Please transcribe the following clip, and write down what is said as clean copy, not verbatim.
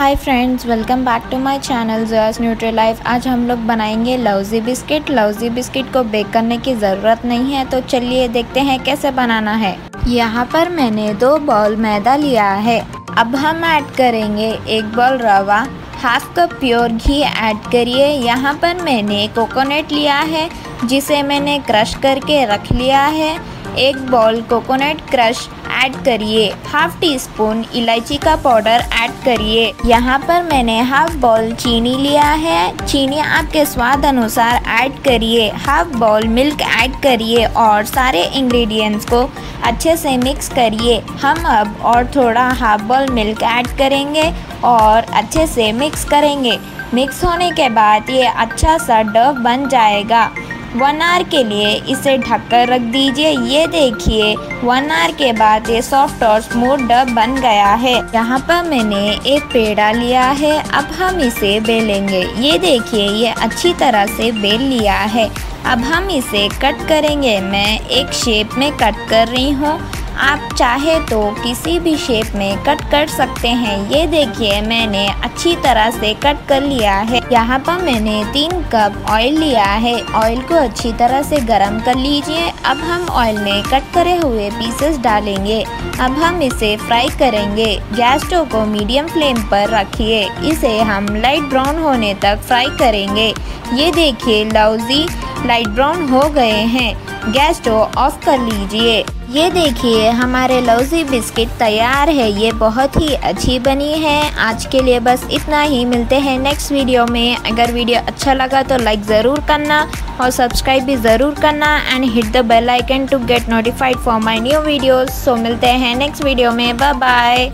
Hi friends, welcome back to my channel Zoya's nutri life. आज हम लोग बनाएंगे लौज़ी बिस्किट। लौज़ी बिस्किट को बेक करने की ज़रूरत नहीं है, तो चलिए देखते हैं कैसे बनाना है। यहाँ पर मैंने 2 बाउल मैदा लिया है। अब हम ऐड करेंगे 1 बाउल रवा, हाफ कप प्योर घी ऐड करिए। यहाँ पर मैंने कोकोनट लिया है जिसे मैंने क्रश करके रख लिया है। 1 बाउल कोकोनट क्रश ऐड करिए। हाफ टी स्पून इलायची का पाउडर ऐड करिए। यहाँ पर मैंने हाफ बाउल चीनी लिया है। चीनी आपके स्वाद अनुसार ऐड करिए। हाफ बाउल मिल्क ऐड करिए और सारे इंग्रेडिएंट्स को अच्छे से मिक्स करिए। हम अब और थोड़ा हाफ बाउल मिल्क ऐड करेंगे और अच्छे से मिक्स करेंगे। मिक्स होने के बाद ये अच्छा सा डो बन जाएगा। 1 आवर के लिए इसे ढककर रख दीजिए। ये देखिए 1 आवर के बाद ये सॉफ्ट और स्मूथ डो बन गया है। यहाँ पर मैंने एक पेड़ा लिया है। अब हम इसे बेलेंगे। ये देखिए ये अच्छी तरह से बेल लिया है। अब हम इसे कट करेंगे। मैं एक शेप में कट कर रही हूँ। आप चाहे तो किसी भी शेप में कट कर सकते हैं। ये देखिए मैंने अच्छी तरह से कट कर लिया है। यहाँ पर मैंने 3 कप ऑयल लिया है। ऑयल को अच्छी तरह से गरम कर लीजिए। अब हम ऑयल में कट करे हुए पीसेस डालेंगे। अब हम इसे फ्राई करेंगे। गैस स्टोव को मीडियम फ्लेम पर रखिए। इसे हम लाइट ब्राउन होने तक फ्राई करेंगे। ये देखिए लौज़ी लाइट ब्राउन हो गए हैं। गैस स्टोव ऑफ कर लीजिए। ये देखिए हमारे लौज़ी बिस्किट तैयार है। ये बहुत ही अच्छी बनी है। आज के लिए बस इतना ही। मिलते हैं नेक्स्ट वीडियो में। अगर वीडियो अच्छा लगा तो लाइक ज़रूर करना और सब्सक्राइब भी ज़रूर करना and hit the bell icon to get notified for my new videos. So मिलते हैं नेक्स्ट वीडियो में। Bye bye.